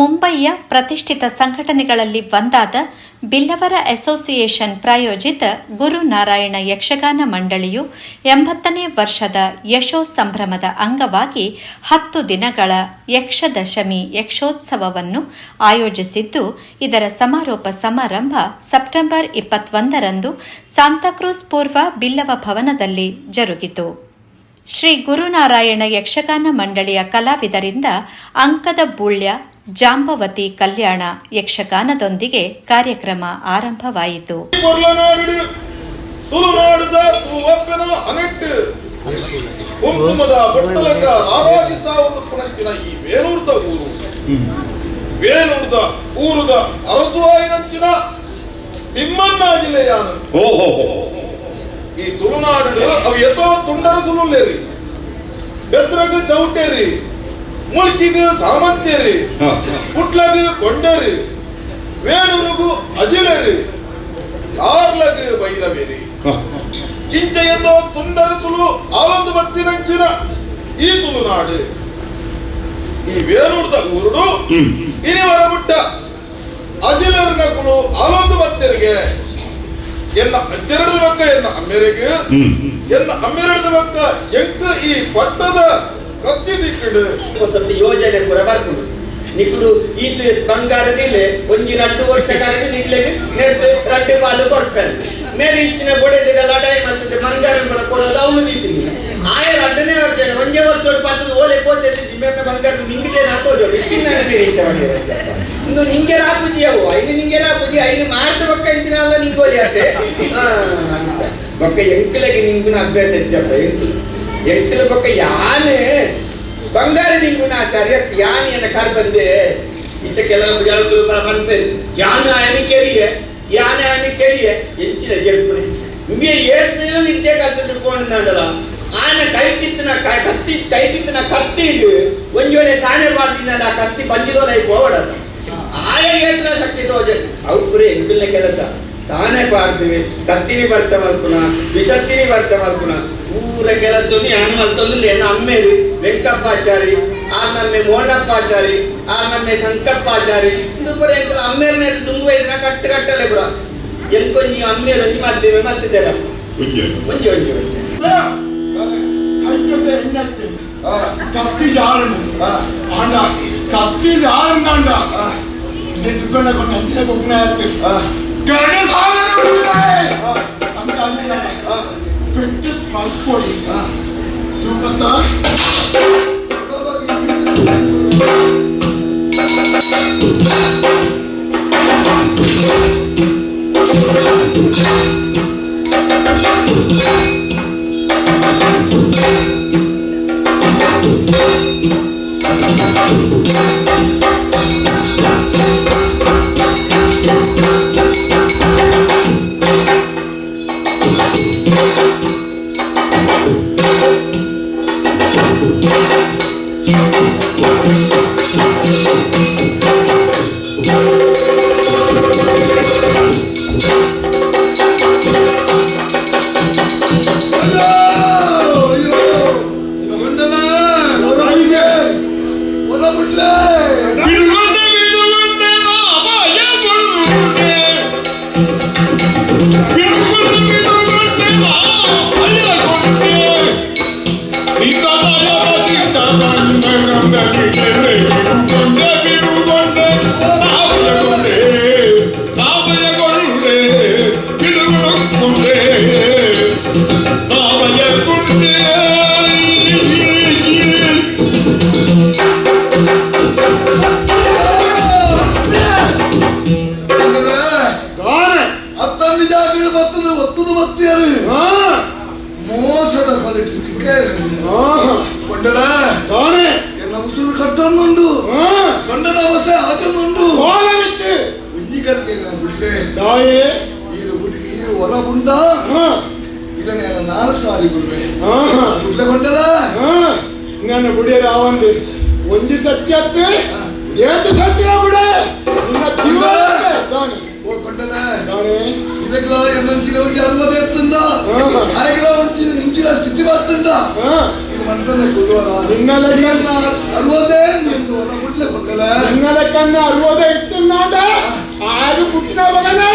ಮುಂಬಯಿಯ ಪ್ರತಿಷ್ಠಿತ ಸಂಘಟನೆಗಳಲ್ಲಿ ಒಂದಾದ ಬಿಲ್ಲವರ ಅಸೋಸಿಯೇಷನ್ ಪ್ರಾಯೋಜಿತ ಗುರುನಾರಾಯಣ ಯಕ್ಷಗಾನ ಮಂಡಳಿಯು 80ನೇ ವರ್ಷದ ಯಶೋ ಸಂಭ್ರಮದ ಅಂಗವಾಗಿ 10 ದಿನಗಳ ಯಕ್ಷದಶಮಿ ಯಕ್ಷೋತ್ಸವವನ್ನು ಆಯೋಜಿಸಿದ್ದು, ಇದರ ಸಮಾರೋಪ ಸಮಾರಂಭ ಸೆಪ್ಟೆಂಬರ್ 21ರಂದು ಸಾಂತಾಕ್ರೂಸ್ ಪೂರ್ವ ಬಿಲ್ಲವ ಭವನದಲ್ಲಿ ಜರುಗಿತು. ಶ್ರೀ ಗುರುನಾರಾಯಣ ಯಕ್ಷಗಾನ ಮಂಡಳಿಯ ಕಲಾವಿದರಿಂದ ಅಂಕದ ಬೂಳ್ಯ, ಜಾಂಬವತಿ ಕಲ್ಯಾಣ ಯಕ್ಷಗಾನದೊಂದಿಗೆ ಕಾರ್ಯಕ್ರಮ ಆರಂಭವಾಯಿತು. ಈ ತುಳುನಾಡು ಅವು ಎತ್ತೋ ತುಂಡರ ಸುಳ್ಳುಲ್ಲೇರಿ, ಬೆದ್ರಗ ಚೌಟೇರಿ, ಮುಳ್ಕಿಗ ಸಾಮಂತೇರಿ, ಪುಟ್ಲಗ ಕೊಂಡೇರಿ, ವೇಣುರುಗು ಅಜಿಲೇರಿ, ಕಾರ್ಲಗ ಬೈರವೇರಿ, ಕಿಂಚ ಎತ್ತೋ ತುಂಡರ ಸುಳು ಆಲೊಂದು ಬತ್ತಿನಂಚಿನ ಈ ತುಳುನಾಡು. ಈ ವೇಣುರ್ದ ಊರುಡು ಇನಿವರ ಮುಟ್ಟ ಅಜಿಲೇರಿನ ಕುಳು ಆಲೊಂದು ಬತ್ತೇರಿಗೆ ಎನ್ನ ಅಚ್ಚೆರಡು ಬಕ್ಕ ಎನ್ನ ಅಮ್ಮೆರೆಗೆ ಎನ್ನ ಅಮ್ಮೆರಡು ಬಕ್ಕ ಎಂಕ ಈ ಪಟ್ಟದ ಕತ್ತಿ ದಿಕ್ಕಡು ಸತ್ಯ ಯೋಜನೆ ಪೂರ ಬರ್ಕೊಂಡು ನಿಕ್ಕುಡು ಇದು ಬಂಗಾರದಿಲೆ ಒಂಜಿ 2 ವರ್ಷ ಕಾಲದ ನಿಕ್ಲೆಗೆ ನೆಟ್ಟು 2 ಪಾಲು ಕೊರ್ಪೆನ್ ಮೇಲೆ ಇತ್ತಿನ ಬೊಡೆದಿಡ ಲಡಾಯಿ ಮತ್ತೆ ಮಂಗಾರ ಬರ ಕೊರೋದು ಅವನು ನಿಂತಿನಿ ಆಯ 2ನೇ ವರ್ಷ ಒಂಜೇ ವರ್ಷ ಪತ್ತದ ಓಲೆ ಪೋತೆತಿ ಮೇನ ಬಂಗಾರ ನಿಂಗಿದೆ ನಾತೋಜೋ ಇಚ್ಚಿನ ನೀರು ಇಂಚವಣಿ ರಚ ಇಂದು ನಿಂಗೆ ರಾಪುಜಿ ಅವು ಐನು ನಿಂಗೆ ರಾಪುಜಿ ಐನು ಮಾಡ್ತ ಬಕ್ಕ ಇಂಚಿನ ಅಲ್ಲ ನಿಂಗೋಲಿ ಆತೆ ಅಂಚ ಬಕ್ಕ ಎಂಕಲೆಗೆ ನಿಂಗುನ ಅಭ್ಯಾಸ ಇಚ್ಚಪ್ಪ ಎಂಕಲ ಬಕ್ಕ ಯಾನೆ ಬಂಗಾರ ನಿಂಗುನ ಆಚಾರ್ಯ ಯಾನಿಯನ್ನ ಕರ್ ಬಂದೆ ಇತ್ತ ಕೆಲವು ಜನಗಳು ಬಂದೆ ಯಾನ ಆಯನಿ ಕೆರಿಯೆ ಯಾನೆ ಆಯನಿ ಕೆರಿಯೆ ಎಂಚಿನ ಜಲ್ಪನೆ ನಿಂಗೆ ಏರ್ನ ನಿತ್ಯ ಕಲ್ತು ತಿಳ್ಕೊಂಡು ನಾಡಲ್ಲ ಆನ ಕೈ ಕಿತ್ತನ ಕತ್ತಿ ಇದು ಒಂಜೋಳೆ ಸಾಣೆ ಮಾಡ್ತೀನಿ ಆ ಕತ್ತಿ ಬಂಜಿದೋಲೈ ಹೋಗಡದು ಆಯ ಏತ್ರ ಶಕ್ತಿ ತೋಜೆ ಅವ್ರೆ ಎಂಕಲ್ನ ಕೆಲಸ ಸಾನೆ ಪಾಡ್ದು ಕತ್ತಿನಿ ಬರ್ತ ಮಲ್ಪುನ ವಿಸತ್ತಿನಿ ಬರ್ತ ಮಲ್ಪುನ ಊರ ಕೆಲಸ ನಾನು ಮಲ್ತೊಂದಿಲ್ಲ ಎನ್ನ ಅಮ್ಮೇರು ವೆಂಕಪ್ಪಾಚಾರಿ ನಮ್ಮೆ ಮೋನಪ್ಪಾಚಾರಿ ನಮ್ಮೆ ಶಂಕಪ್ಪಾಚಾರಿ ಇದು ಪುರ ಎಂಕಲ ಅಮ್ಮೇರ್ನ ತುಂಬ ಇದ್ರ ಕಟ್ಟಲೆ ಪುರ ಎಂಕೊಂಜಿ ಅಮ್ಮೇರು ಒಂಜಿ ಮದ್ದೇವೆ ಮತ್ತಿದ್ದೇರ ಒಂಜಿ ಕತ್ತಿ ಜಾರನು ಆಂಡ ಕತ್ತಿ ಜಾರನಾಂಡ ದುಗ್ಗಣ್ಣ ಕೊಂಡು ಅಂಚಿನ ಕೊಬ್ಬನ ಆಯ್ತು ಗರಡ ಸಾಗರ ಅಂತ ಅಂಚಿನ ಪೆಟ್ಟು ಕಲ್ಪೊಡಿ ತೂಕತ್ತ ಮೋಸದ ಎಲ್ಲ ಉಸಿರು ಕಟ್ಟೊಂದುಂಡು ಗಂಡದ ಅವಸ್ಥೆ ಆಚೊಂದುಂಡು ಉಜ್ಜಿಗಲ್ಗೆ ಬಿಡ್ಲೆ ಇದು ಹೊಲ ಬುಂಡ ಇದನ್ನ ನಾನು ಸಾರಿ ಬಿಡ್ರೆ ಬಿಡ್ಲೆ ಗೊಂಡಲ ನನ್ನ ಬುಡಿಯರ ಅವಂದು ಒಂಜಿ ಸತ್ಯ ಏತು ಸತ್ಯ ಬಿಡೆ ನಿನ್ನ ಜೀವ ಓ ಕೊಂಡಲ ಇದಕ್ಕೆಲ್ಲ 60 ಎತ್ತುಂದ ಆಯ್ಕೆಲ್ಲ 1 ಇಂಚಿನ ಸ್ಥಿತಿ ಬರ್ತುಂಡ ಮಂಟನೆ ಕೊಡುವರ ಅರುವುದೇ ನಿಂದು ಮುಟ್ಲೆ ಕೊಟ್ಟಲ್ಲ നിങ്ങളെ കണ്ണ് 60 എത്തുന്നാണ്ട ആര് പുട്ടിനവനെ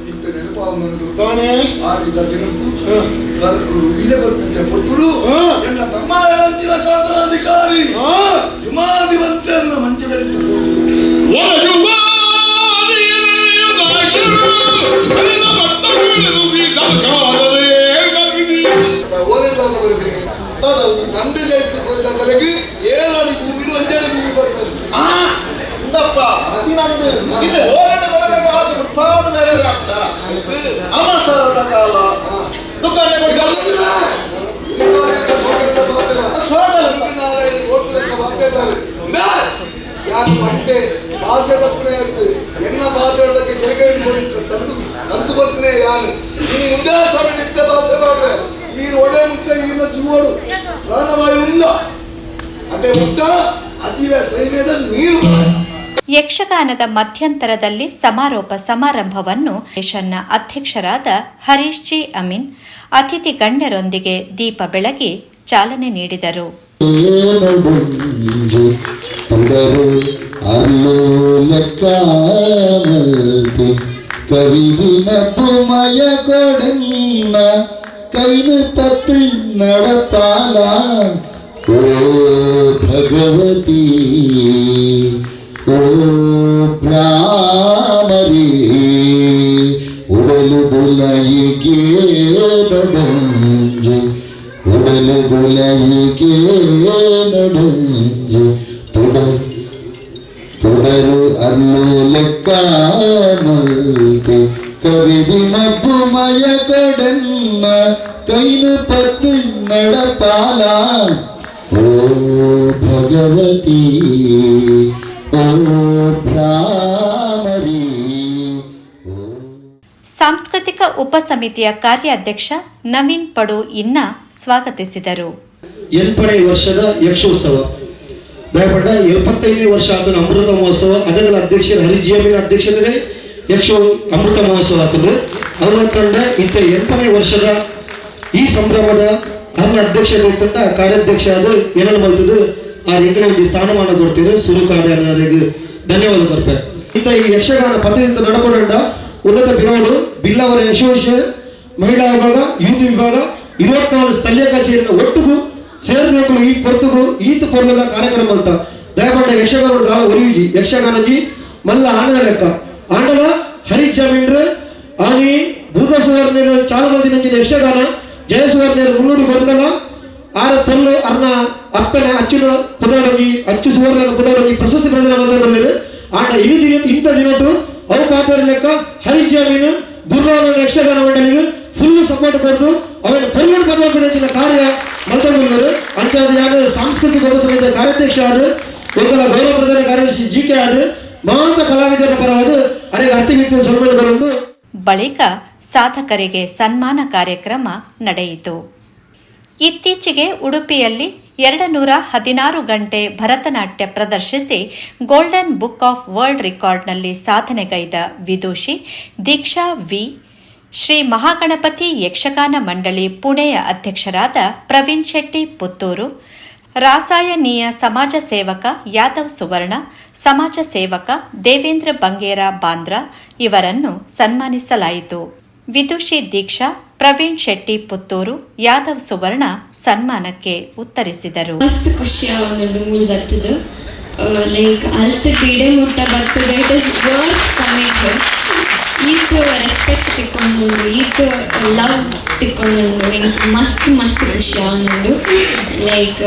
ಇತ್ತು ನೆನಪಾവുന്നുണ്ട് ತಾನೇ ಆಡಿದ ದಿನಕ್ಕೂ ಇಲ್ಲೇ ಕೊಟ್ಟಂತೆ ಕೊಟ್ಟುಡು ಎನ್ನ ತಮ್ಮ ಹಂಚಿನ ಕಾತನ ಅಧಿಕಾರಿ ಜುಮಾದಿವಂತರನ್ನ ಮಂಚದಲ್ಲಿ ಹೋದು ಓಲೆಲ್ಲಾದ ಬರೆದಿನಿ ತಂದೆ ಜಯಂತಿ ಕೊಟ್ಟ ಕಲೆಗೆ 7 ಅಡಿ ಭೂಮಿಡು 5 ಅಡಿ ಭೂಮಿ ಬರ್ತದೆ ಅವಸರದ ಕಾಲ ಯಾರು ಮಂಟೆ ಭಾಷೆ ತಪ್ಪನೆ ಆಯ್ತು ಎನ್ನ ಮಾತಾಡೋದಕ್ಕೆ ಕೈಕೈ ಕೊಡಿ ತಂದು ಬರ್ತನೆ ಯಾನು ನೀನು ಮುಂದೆ ಸಮಯ ನಿತ್ಯ ಭಾಷೆ ಮಾಡ್ರೆ ಈ ಒಡೆ ಮುಟ್ಟ ಈಗಿನ ಜೀವಡು ಪ್ರಾಣವಾಯು ಇಲ್ಲ ಅದೇ ಮುಟ್ಟ ಅದಿಲ ಸೈನ್ಯದ ನೀರು. ಯಕ್ಷಗಾನದ ಮಧ್ಯಂತರದಲ್ಲಿ ಸಮಾರೋಪ ಸಮಾರಂಭವನ್ನು ನ ಅಧ್ಯಕ್ಷರಾದ ಹರೀಶ್ ಜಿ ಅಮೀನ್ ಅತಿಥಿ ಗಣ್ಯರೊಂದಿಗೆ ದೀಪ ಬೆಳಗಿ ಚಾಲನೆ ನೀಡಿದರು. ಕೈನು ತತ್ತಿ ನಡಪಾಲ ಓ ಭಗವತಿ ಓ ಭ್ರಾಮರಿ ಉಡಲು ದುಲಯಿಗೆ ನಡುಂಜು ಉಡಲು ದುಲಯಿಗೆ ನಡುಂಜು തുടരു അല്ലു ലെക്ക മൽത്തി കവിതി മപ്പുമയ കൊടന്ന കൈന് പത്ത് നടപ്പാല ഓ ഭഗവതി ಓ ಭ್ರಾಮರಿ. ಸಾಂಸ್ಕೃತಿಕ ಉಪಸಮಿತಿಯ ಕಾರ್ಯಾಧ್ಯಕ್ಷ ನವೀನ್ ಪಡು ಇನ್ನ ಸ್ವಾಗತಿಸಿದರು. 8ನೇ ವರ್ಷದ ಯಕ್ಷೋತ್ಸವ ದಯಪಟ್ಟ 75ನೇ ವರ್ಷ ಆದ ಅಮೃತ ಮಹೋತ್ಸವ ಅದರ ಅಧ್ಯಕ್ಷರು ಹರೀಶ್ ಜಿ ಅಮೀನ್ ಅಧ್ಯಕ್ಷರೇ ಯಕ್ಷ ಅಮೃತ ಮಹೋತ್ಸವ ಆತಂದು ಅವರ ತಂಡ ಇಂಥ 8ನೇ ವರ್ಷದ ಈ ಸಂಭ್ರಮದ ಅರ್ನ ಅಧ್ಯಕ್ಷರು ತಂಡ ಕಾರ್ಯಾಧ್ಯಕ್ಷ ಆದ ಏನನ್ನು ಮಲ್ತದ್ದು ಆ ರೀತಿಯ ಒಂದು ಸ್ಥಾನಮಾನ ಕೊಡ್ತೀರಿ ಸುರುಕಾದ ಅನ್ನೋರಿಗೆ ಧನ್ಯವಾದ ಕೊಡ್ಪೆ. ಇಂಥ ಈ ಯಕ್ಷಗಾನ ಪಥದಿಂದ ನಡಕೊಂಡ ಉನ್ನತ ಬಿರೋಡು ಬಿಲ್ಲವರ ಯಶೋಶ್ ಮಹಿಳಾ ವಿಭಾಗ ಯೂತ್ ವಿಭಾಗ 24 ಸ್ಥಳೀಯ ಕಚೇರಿನ ಒಟ್ಟಿಗೂ ಸೇರಿದ ಈ ಪೊರ್ತುಗು ಈತ ಪೊರ್ಲದ ಕಾರ್ಯಕ್ರಮ ಅಂತ ದಯಪಟ್ಟ ಯಕ್ಷಗಾನ ಗಾಲ ಒರಿವಿಜಿ ಯಕ್ಷಗಾನಜಿ ಮಲ್ಲ ಆಂಡಲ ಲೆಕ್ಕ ಆಂಡಲ ಹರೀಶ್ ಜಮೀನ್ರ ಆನಿ ಭೂತ ಸುವರ್ಣರ ಚಾಲುಮದಿನ ಯಕ್ಷಗಾನ ಜಯಸುವರ್ಣರ ಮುನ್ನೂರು ಬಂದಲ ಆರ ತೊಲ್ಲು ಅರ್ನ ಅಪ್ಪನ ಅಚ್ಚುನ ಪುದರಗಿ ಅಚ್ಚು ಸುವರ್ಣನ ಪುದರಗಿ ಪ್ರಶಸ್ತಿ ಪ್ರದಾನ ಬಂದರು ಆಂಡ ಇಂಥ ದಿನಟ್ಟು ಅವು ಪಾತ್ರ ಲೆಕ್ಕ ಹರೀಶ್ ಜಮೀನು ಗುರುವಾರ ಯಕ್ಷಗಾನ ಮಂಡಳಿಗೆ ಫುಲ್ ಸಪೋರ್ಟ್ ಕೊಟ್ಟು ಅವನ ಪೊರ್ಲೂರು ಪದವಿನ ಕಾರ್ಯ ಮಲ್ತಗೊಂಡರು ಅಂಚಾದ ಯಾರು ಸಾಂಸ್ಕೃತಿಕ ಉಪಸಮಿತಿಯ ಕಾರ್ಯಾಧ್ಯಕ್ಷ ಆದ ಒಂದಲ ಗೌರವ ಪ್ರಧಾನ ಕಾರ್ಯದರ್ಶಿ ಜಿ ಕೆ ಆದ ಮಹಾಂತ ಕಲಾವಿದರ ಪರವಾದ ಅನೇಕ ಅರ್ಥವಿತ್ತ ಸನ್ಮಾನಗಳನ್ನು ಬಳಿಕ ಸಾಧಕರಿಗೆ ಸನ್ಮಾನ ಕಾರ್ಯಕ್ರಮ ನಡೆಯಿತು. ಇತ್ತೀಚೆಗೆ ಉಡುಪಿಯಲ್ಲಿ 216 ಗಂಟೆ ಭರತನಾಟ್ಯ ಪ್ರದರ್ಶಿಸಿ ಗೋಲ್ಡನ್ ಬುಕ್ ಆಫ್ ವರ್ಲ್ಡ್ ರೆಕಾರ್ಡ್ನಲ್ಲಿ ಸಾಧನೆಗೈದ ವಿದೂಷಿ ದೀಕ್ಷಾ ವಿ ಶ್ರೀ ಮಹಾಗಣಪತಿ ಯಕ್ಷಗಾನ ಮಂಡಳಿ ಪುಣೆಯ ಅಧ್ಯಕ್ಷರಾದ ಪ್ರವೀಣ್ ಶೆಟ್ಟಿ ಪುತ್ತೂರು, ರಾಸಾಯನೀಯ ಸಮಾಜ ಸೇವಕ ಯಾದವ್ ಸುವರ್ಣ, ಸಮಾಜ ಸೇವಕ ದೇವೇಂದ್ರ ಬಂಗೇರ ಬಾಂದ್ರಾ ಇವರನ್ನು ಸನ್ಮಾನಿಸಲಾಯಿತು. ವಿದುಷಿ ದೀಕ್ಷಾ, ಪ್ರವೀಣ್ ಶೆಟ್ಟಿ ಪುತ್ತೂರು, ಯಾದವ್ ಸುವರ್ಣ ಸನ್ಮಾನಕ್ಕೆ ಉತ್ತರಿಸಿದರು. ಮಸ್ತ್ ಖುಷಿ ಆಗುಂಡು ಮೂಲ ಬರ್ತದ ಲೈಕ್ ಅಲ್ತ ಕ್ರೀಡೆ ಮುಟ್ಟ ಬರ್ತದ ಇಟ್ ಇಸ್ ವರ್ತ್ ಕಮಿಂಗ್ ಈತ ರೆಸ್ಪೆಕ್ಟ್ ತಿಕ್ಕೊಂಡು ಈತ ಲವ್ ತಿಕ್ಕೊಂಡು ಮಸ್ತ್ ಮಸ್ತ್ ಖುಷಿ ಆಗುಂಡು ಲೈಕ್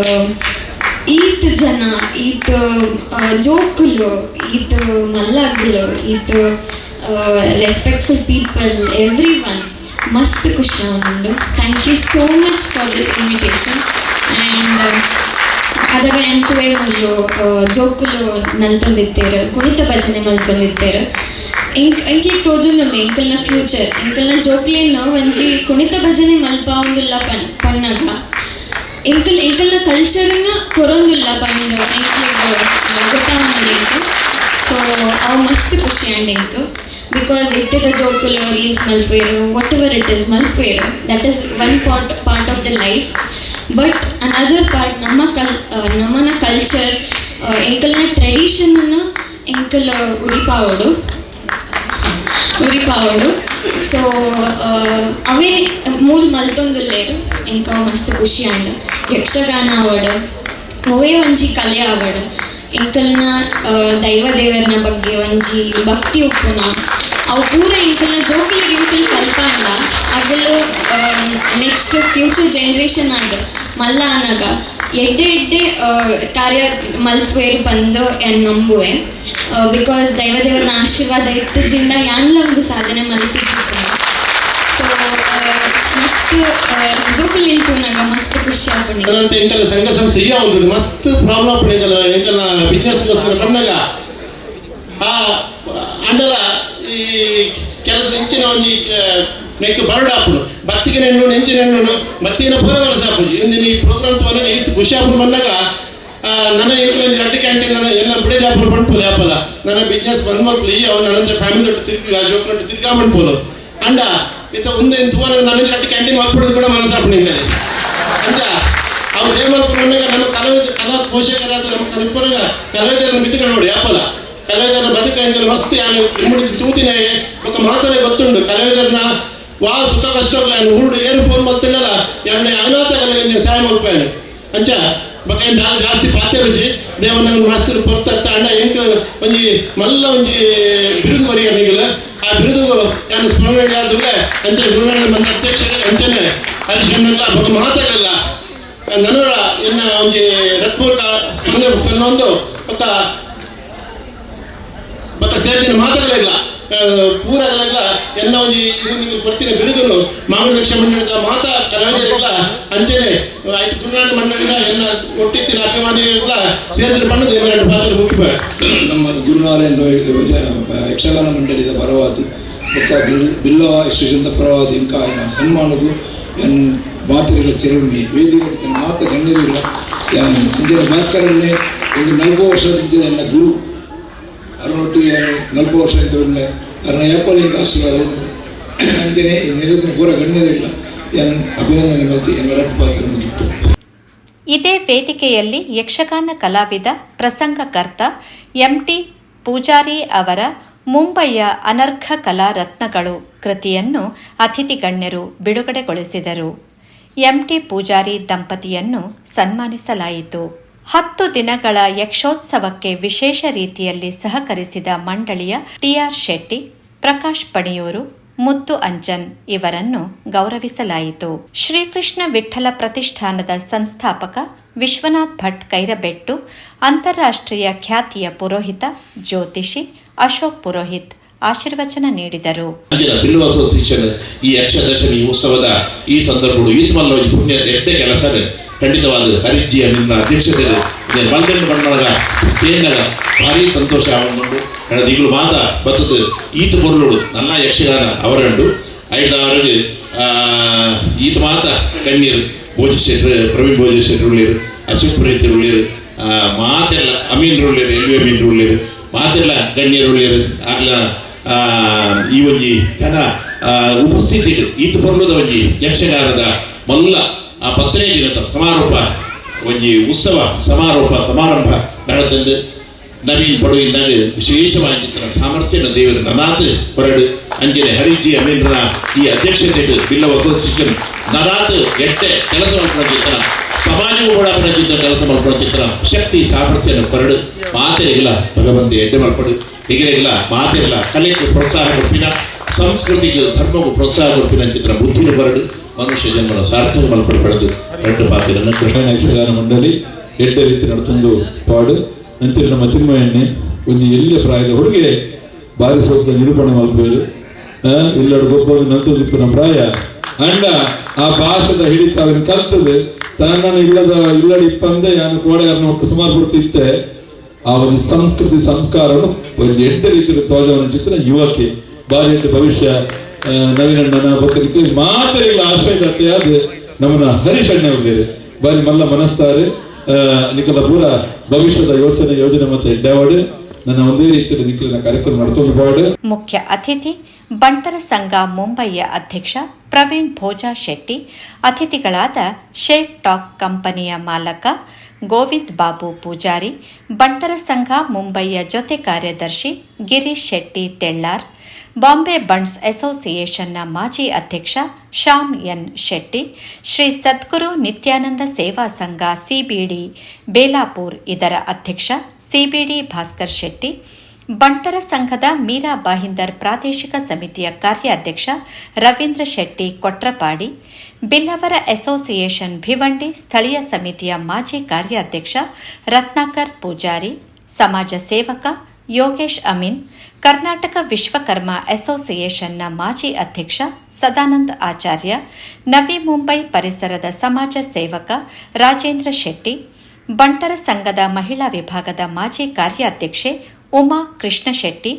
ಈತ ಜನ ಈತ ಜೋಕುಲು ಈತ ಮಲ್ಲಗಳು ಈತ ರೆಸ್ಪೆಕ್ಟ್ಫುಲ್ ಪೀಪಲ್ ಎವ್ರಿ ಒನ್ ಮಸ್ತ್ ಖುಷಿ ಆಗುಂಡು. Thank you so much for this invitation and ಅದಾಗ ಎಂತವೇ ಮುಲ್ಲು ಜೋಕುಲು ನಲ್ತೊಂದಿತ್ತೇರು ಕುಣಿತ ಭಜನೆ ಮಲ್ತೊಂದಿತ್ತೇರು ಎಂಕ್ಲಿಗೆ ತೋಜೊಂದುಂಡು ಎಂಕಲ್ನ ಫ್ಯೂಚರ್ ಎಂಕಲ್ನ ಜೋಕ್ಲಿನ ಒಂಜಿ ಕುಣಿತ ಭಜನೆ ಮಲ್ಪ ಒಂದುಲ್ಲ ಪನ್ನಾಗ ಎಂಕಲ್ನ ಕಲ್ಚರ್ನ ಕೊರೊಂದುಲ್ಲ ಪಂಡು ಎಂಕ್ಲಿಗೆ ಗೊತ್ತಾವೊಂದು ಸೊ ಅವು ಮಸ್ತ್ ಖುಷಿ ಅಂಡ್ ಎಂಕ್ because ಇಟ್ಟಿದ ಜೋಕುಲು ರೀಲ್ಸ್ ಮಲ್ಪೇರು ವಾಟ್ ಎವರ್ ಇಟ್ ಇಸ್ ಮಲ್ಪೇರು that is one part of the life. But another part ನಮ್ಮನ ಕಲ್ಚರ್ ಎಂಕಲ್ನ ಟ್ರೆಡಿಷನನ್ನು ಎಂಕಲ್ ಉರಿಪಾವಡು. ಸೊ ಅವೇ ಮೂಲ ಮಲ್ತೊಂದುಲ್ಲೇರು ಎಂಕ ಮಸ್ತ್ ಖುಷಿ ಅಂಡ. ಯಕ್ಷಗಾನ ಆವಡು ಅವೇ ಒಂಜಿ ಕಲೆ ಆವಡು ಎಂಕಲ್ನ ದೈವ ದೇವರನ ಬಗ್ಗೆ ಒಂಜಿ ಭಕ್ತಿ ಉಪ್ಪುನ ಅವು ಪೂರ ಎಂಕಲ್ನ ಜೋಕುಲಿಗೆ ಎಂಕಲ್ ಕಲ್ಪಂಡ ಅಗಲು ನೆಕ್ಸ್ಟ್ ಫ್ಯೂಚರ್ ಜನರೇಷನ್ ಆಂಡ್ ಮಲ್ಲ ಅನ್ನಾಗ ಎಡ್ಡೆ ಕಾರ್ಯ ಮಲ್ಪೇರು ಬಂದು ಏನು ನಂಬುವೆ. ಬಿಕಾಸ್ ದೈವದೇವರನ ಆಶೀರ್ವಾದ ಇತ್ತಜಿಂದ ಯಾನ್ಲ ಒಂದು ಸಾಧನೆ ಮಲ್ಪಿಸಿತ್ತು. ಸೊ ಮಸ್ತ್ ಜೋಕುಲು ನಿಂತುನಾಗ ಮಸ್ತ್ ಖುಷಿ ಆಗ್ಬಿಡಿ. ಎಂಕಲ್ ಸಂಘ ಸಂಸ್ಥೆ ಒಂದು ಮಸ್ತ್ ಪ್ರಾಬ್ಲಮ್ ಆಗ್ಬಿಡಿ ಎಂಕಲ್ನ ಬಿಸ್ನೆಸ್ಗೋಸ್ಕರ ಬಂದಾಗ ಆ ಅಂಡಲ ಈ ಕೆಲಸ ಹೆಂಚಿನ ಒಂಜಿ ನೆಕ್ ಬರಡು ಹಾಪುಡು ಭಕ್ತಿಗೆ ನೆಣ್ಣು ನೆಂಚಿನ ಹೆಣ್ಣು ಮತ್ತಿನ ಪೂರಗಳ ಸಾಪುಜಿ ಇಂದಿನ ಈ ಪ್ರೋಗ್ರಾಮ್ ತೋನ ಇಷ್ಟು ಖುಷಿ ಹಾಪುಡು ಬಂದಾಗ ನನ್ನ ಎಂಕಲ್ ಅಡ್ಡಿ ಕ್ಯಾಂಟೀನ್ ನನ್ನ ಎಲ್ಲ ಬಿಡೆ ಜಾಪುರು ಬಂದ್ಪೋದು ಯಾಪಲ್ಲ ನನ್ನ ಬಿಸ್ನೆಸ್ ಬಂದ್ ಮಲ್ಪಲಿ ಅವ್ರು ನನ್ನ ಫ್ಯಾಮಿಲಿ ದೊಡ್ಡ ತಿರ್ಗಿ ಜೋಕ್ನೊಟ್ಟು ತಿರ್ಗಾ ಬಂದ್ಪೋದು ಅಂಡ ಇತ್ತ ಮುಂದೆ ತೋನ ನನ್ನ ಅಡ್ಡಿ ಕ್ಯಾಂಟೀನ್ ಮಾಡ್ಬಿಡೋದು ಕೂಡ ಮನಸ್ಸಾಪು ನಿಂಗೆ ಅಂಚ ಅವ್ರು ಏನ್ ಮಾಡ್ಕೊಂಡಾಗ ನಮ್ಮ ಕಲಾ ಪೋಷಕರಾದ ನಮ್ಮ ಕಲಿಪುರಗ ಕಲಾವಿದರನ್ನು ಬಿತ್ತುಕೊಂಡು ನೋಡಿ ಯಾಪಲ್ಲ ಕಲಾವಿದರನ್ನ ಬದುಕ ಮಸ್ತ್ ಯಾನು ಇಮ್ಮಡಿದು ತೂತಿನ ఒక ಮಾತನೇ ಗೊತ್ತುಂಡು ಕಲಾವಿದರನ್ನ ವಾ ಸುಖ ಕಷ್ಟಗಳ ಹುರುಡು ಏನು ಫೋನ್ ಮತ್ತಿಲ್ಲಲ್ಲ ಎರಡು ಅನಾಥ ಕಲೆಗೆ ಸಹಾಯ ಮಲ್ಪಾಯನು ಅಂಚ ಬಕೈನ್ ಜಾಸ್ತಿ ಪಾತ್ಯ ರುಚಿ ದೇವನ ಮಾಸ್ತರು ಪೊರ್ತ ಅಂಡ ಎಂಕ ಒಂಜಿ ಮಲ್ಲ ಒಂಜಿ ಬಿರುದು ಬರಿಯನಿಗಿಲ್ಲ ಆ ಬಿರುದು ಯಾನು ಸ್ಮರಣೆ ಆದಿಲ್ಲ ಅಂಚೆ ಗುರುನಾರಾಯಣ ಮಂದಿ ಅಧ್ಯಕ್ಷರೇ ಅಂಚನೆ ಹರಿಶಣ್ಣ ಬಕ ಮಾತಾಡಲ್ಲ ನನರ ಎನ್ನ ಒಂಜಿ ರತ್ಪೂರ್ಕ ಸ್ಪಂದನೆ ಒಂದು ಬಕ ಸೇರ್ತಿನ ಮಾತಾಡಲಿಲ್ಲ ಪೂರಗಲ ಎನ್ನ ಒಂಜಿ ಇದು ನಿಮಗೆ ಕೊಡ್ತಿನ ಬಿರುದನ್ನು ಮಾಂಗಲ್ಯಕ್ಷ ಮಂಡಳಿದ ಮಾತಾ ಕಲಾವಿದರಿಲ್ಲ ಅಂಚನೆ ಆಯ್ತು ಗುರುನಾರಾಯಣ ಮಂಡಳಿದ ಎನ್ನ ಒಟ್ಟಿತ್ತಿನ ಅಭಿಮಾನಿಗಳಿಲ್ಲ ಸೇರಿದ್ರೆ ಬಣ್ಣದ ಎರಡು ಪಾತ್ರ ಮುಗಿಪ ನಮ್ಮ ಗುರುನಾರಾಯಣ ಯಕ್ಷಗಾನ ಮಂಡಳಿದ ಪರವಾದ ಬೊಕ್ಕ ಬಿಲ್ಲವ ಯಕ್ಷಜಂತ ಪರವಾದ ಇಂಕ ఆయన ಸನ್ಮಾನಗೂ ಎನ್ ಮಾತಿರಲ ಚೆರುಣಿ ವೇದಿಕೆ ಮಾತ ಗಣ್ಯರಿಲ್ಲ ಇಂಜಿನ ಭಾಸ್ಕರನ್ನೇ ಒಂದು 40 ವರ್ಷದಿಂದ ಎನ್ನ ಗುರು ಅರವೊಟ್ಟಿಗೆ 40 ವರ್ಷ ಅಂತ ಉಳ್ಳೆ ಅರ್ನ ಯಾಪಲ್ಲಿ ಇಂಕ ಆಶೀರ್ವಾದ ಅಂಚನೆ ನಿರಂತರ ಪೂರ ಗಣ್ಯರಿಲ್ಲ ಎನ್ ಅಭಿನಂದನೆ ಮತ್ತು ಎನ್ನ ರಟ್ಟು ಪಾತ್ರ ಮುಗಿತ್ತು. ಇದೇ ವೇದಿಕೆಯಲ್ಲಿ ಯಕ್ಷಗಾನ ಕಲಾವಿದ ಪ್ರಸಂಗಕರ್ತ ಎಂಟಿ ಪೂಜಾರಿ ಅವರ ಮುಂಬಯಿಯ ಅನರ್ಘ ಕಲಾ ರತ್ನಗಳು ಕೃತಿಯನ್ನು ಅತಿಥಿ ಗಣ್ಯರು ಬಿಡುಗಡೆಗೊಳಿಸಿದರು. ಎಂಟಿ ಪೂಜಾರಿ ದಂಪತಿಯನ್ನು ಸನ್ಮಾನಿಸಲಾಯಿತು. 10 ದಿನಗಳ ಯಕ್ಷೋತ್ಸವಕ್ಕೆ ವಿಶೇಷ ರೀತಿಯಲ್ಲಿ ಸಹಕರಿಸಿದ ಮಂಡಳಿಯ ಟಿಆರ್ ಶೆಟ್ಟಿ, ಪ್ರಕಾಶ್ ಪಣಿಯೂರು, ಮುದ್ದು ಅಂಜನ್ ಇವರನ್ನು ಗೌರವಿಸಲಾಯಿತು. ಶ್ರೀಕೃಷ್ಣ ವಿಠ್ಠಲ ಪ್ರತಿಷ್ಠಾನದ ಸಂಸ್ಥಾಪಕ ವಿಶ್ವನಾಥ್ ಭಟ್ ಕೈರಬೆಟ್ಟು, ಅಂತಾರಾಷ್ಟ್ರೀಯ ಖ್ಯಾತಿಯ ಪುರೋಹಿತ ಜ್ಯೋತಿಷಿ ಅಶೋಕ್ ಪುರೋಹಿತ್ ಆಶೀರ್ವಚನ ನೀಡಿದರು. ಬಿಲ್ಲು ಅಸೋಸಿಯೇಷನ್ ಈ ಯಕ್ಷದಶಮಿ ಉತ್ಸವದ ಈ ಸಂದರ್ಭಗಳು ಈತ್ ಮಲ್ಲ ಪುಣ್ಯ ಎಡ್ಡೆ ಕೆಲಸ ಖಂಡಿತವಾದ ಹರೀಶ್ ಜಿ ನಿಮ್ಮ ಅಧ್ಯಕ್ಷತೆಯಲ್ಲಿ ಮಲ್ಗಂಡು ಬಣ್ಣದ ಕೇಂದ್ರ ಭಾರಿ ಸಂತೋಷ ಆಗೊಂಡು ಕಳೆದ ಈಗಲೂ ಮಾತ ಬತ್ತದ ಈತ ಪೊರ್ಲುಡು ನನ್ನ ಯಕ್ಷಗಾನ ಅವರಂಡು ಐದವರೆಗೆ ಈತ ಮಾತ ಕಣ್ಣೀರು ಭೋಜಶೆಟ್ರು ಪ್ರವೀಣ್ ಭೋಜಶೆಟ್ರು ಉಳ್ಳೇರು ಅಶೋಕ್ ಪುರೋಹಿತರು ಉಳ್ಳೇರು ಮಾತೆಲ್ಲ ಅಮೀನ್ರು ಉಳ್ಳೇರು ಎಲ್ವಿ ಅಮೀನ್ರು ಉಳ್ಳೇರು ಮಾತೆಲ್ಲ ಗಣ್ಯರು ಉಳ್ಳೇರು ಆಗ್ಲ ಈ ಒಂಜಿ ಜನ ಉಪಸ್ಥಿತಿ ಈತ ಪೊರ್ಲುದ ಒಂಜಿ ಯಕ್ಷಗಾನದ ಮಲ್ಲ ಆ 15 ದಿನದ ಸಮಾರೋಪ ಒಂಜಿ ಉತ್ಸವ ಸಮಾರಂಭ ನಡೆದಂದು ನವೀನ್ ಪಡುವಿನಾಗ ವಿಶೇಷವಾಗಿ ಸಾಮರ್ಥ್ಯನ ದೇವರು ನನಾತ್ ಹೊರಡು ಅಂಜನೆ ಹರಿಜಿ ಅಮೀನ್ರ ಈ ಅಧ್ಯಕ್ಷತೆ ಬಿಲ್ಲವ ಅಸೋಸಿಯೇಷನ್ ನನಾತ್ ಎಟ್ಟೆ ಕೆಲಸ ಮಾಡ್ಕೊಳ್ಳೋಚಿತ್ರ ಸಮಾಜವು ಕೂಡ ಪ್ರಚಿತ್ರ ಕೆಲಸ ಮಾಡ್ಕೊಳ್ಳೋಚಿತ್ರ ಶಕ್ತಿ ಸಾಮರ್ಥ್ಯನ ಹೊರಡು ಮಾತೆರಿಗಿಲ್ಲ ಭಗವಂತ ಎಡ್ಡೆ ಮಲ್ಪಡು ಹೀಗಿಲ್ಲ ಮಾತೆಲ್ಲ ಕಲೆಗೆ ಪ್ರೋತ್ಸಾಹ ಕೊಡ್ಪಿನ ಸಂಸ್ಕೃತಿಗೆ ಧರ್ಮಕ್ಕೂ ಪ್ರೋತ್ಸಾಹ ಕೊಡ್ಪಿನ ಚಿತ್ರ ಬುದ್ಧಿನ ಹೊರಡು ಮನುಷ್ಯ ಜನ್ಮನ ಸಾರ್ಥಕ ಮಲ್ಪಡಬಾರದು ಎರಡು ಪಾತ್ರಗಳನ್ನು ಕೃಷ್ಣ ಯಕ್ಷಗಾನ ಮಂಡಳಿ ಎಡ್ಡ ರೀತಿ ನಡ್ತೊಂದು ಪಾಡು ನಂತರ ನಮ್ಮ ಚಿನ್ಮಯಣ್ಣೆ ಒಂದು ಎಲ್ಲಿಯ ಪ್ರಾಯದ ಹುಡುಗಿ ಬಾರಿ ಸ್ವಲ್ಪ ನಿರೂಪಣೆ ಮಲ್ಪೇರು ಇಲ್ಲಡು ಗೊಬ್ಬರು ನಂತೊಂದಿಪ್ಪು ನಮ್ಮ ಪ್ರಾಯ ಅಂಡ ಆ ಭಾಷದ ಹಿಡಿತ ಅವನು ಕಲ್ತದೆ ತನ್ನ ಇಲ್ಲಡಿ ಇಪ್ಪಂದೆ ಯಾನು ಕೋಡೆಯನ್ನು ಒಟ್ಟು ಸುಮಾರು ಕೊಡ್ತಿತ್ತೆ ಅವನ ಸಂಸ್ಕೃತಿ ಸಂಸ್ಕಾರವನ್ನು ಒಂದು ಎಡ್ಡ ರೀತಿಯಲ್ಲಿ ತೋಜವನ ಚಿತ್ರ ಯುವಕಿ ಬಾರಿ ಎಡ್ಡ ಭವಿಷ್ಯ ನವೀನಣ್ಣನ ಬಕರಿಕೆ ಮಾತರಿಗಳ ಆಶ್ರಯದಾತೆಯಾದ ನಮ್ಮನ ಹರೀಶಣ್ಣ ಉಳ್ಳೇರು ಬಾರಿ ಮಲ್ಲ ಮನಸ್ತಾರೆ ನಿಕಲ ಪೂರ ಭವಿಷ್ಯದ ಯೋಜನೆ ಮತ್ತೆ ಎಡ್ಡಾವಡು ನನ್ನ ಒಂದೇ ರೀತಿಯಲ್ಲಿ ನಿಖಿಲಿನ ಕಾರ್ಯಕ್ರಮ ನಡ್ತೊಂದು ಪಾಡು. ಮುಖ್ಯ ಅತಿಥಿ ಬಂಟರ ಸಂಘ ಮುಂಬಯಿಯ ಅಧ್ಯಕ್ಷ ಪ್ರವೀಣ್ ಭೋಜಾ ಶೆಟ್ಟಿ, ಅತಿಥಿಗಳಾದ ಶೇಫ್ ಟಾಕ್ ಕಂಪನಿಯ ಮಾಲಕ ಗೋವಿಂದ್ ಬಾಬು ಪೂಜಾರಿ, ಬಂಟರ ಸಂಘ ಮುಂಬಯಿಯ ಜೊತೆ ಕಾರ್ಯದರ್ಶಿ ಗಿರೀಶ್ ಶೆಟ್ಟಿ ತೆಳ್ಳಾರ್, ಬಾಂಬೆ ಬಂಡ್ಸ್ ಅಸೋಸಿಯೇಷನ್ನ ಮಾಜಿ ಅಧ್ಯಕ್ಷ ಶ್ಯಾಮ್ ಎನ್ ಶೆಟ್ಟಿ, ಶ್ರೀ ಸದ್ಗುರು ನಿತ್ಯಾನಂದ ಸೇವಾ ಸಂಘ ಸಿಬಿಡಿ ಬೇಲಾಪುರ್ ಇದರ ಅಧ್ಯಕ್ಷ ಸಿಬಿಡಿ ಭಾಸ್ಕರ್ ಶೆಟ್ಟಿ, ಬಂಟರ ಸಂಘದ ಮೀರಾ ಬಾಹಿಂದರ್ ಪ್ರಾದೇಶಿಕ ಸಮಿತಿಯ ಕಾರ್ಯಾಧ್ಯಕ್ಷ ರವೀಂದ್ರ ಶೆಟ್ಟಿ ಕೊಟ್ರಪಾಡಿ, ಬಿಲ್ಲವರ ಅಸೋಸಿಯೇಷನ್ ಭಿವಂಡಿ ಸ್ಥಳೀಯ ಸಮಿತಿಯ ಮಾಜಿ ಕಾರ್ಯಾಧ್ಯಕ್ಷ ರತ್ನಾಕರ್ ಪೂಜಾರಿ, ಸಮಾಜ ಸೇವಕ ಯೋಗೇಶ್ ಅಮೀನ್, ಕರ್ನಾಟಕ ವಿಶ್ವಕರ್ಮ ಅಸೋಸಿಯೇಷನ್ನ ಮಾಜಿ ಅಧ್ಯಕ್ಷ ಸದಾನಂದ್ ಆಚಾರ್ಯ, ನವಿ ಮುಂಬೈ ಪರಿಸರದ ಸಮಾಜ ಸೇವಕ ರಾಜೇಂದ್ರ ಶೆಟ್ಟಿ, ಬಂಟರ ಸಂಘದ ಮಹಿಳಾ ವಿಭಾಗದ ಮಾಜಿ ಕಾರ್ಯಾಧ್ಯಕ್ಷೆ ಉಮಾ ಕೃಷ್ಣ ಶೆಟ್ಟಿ,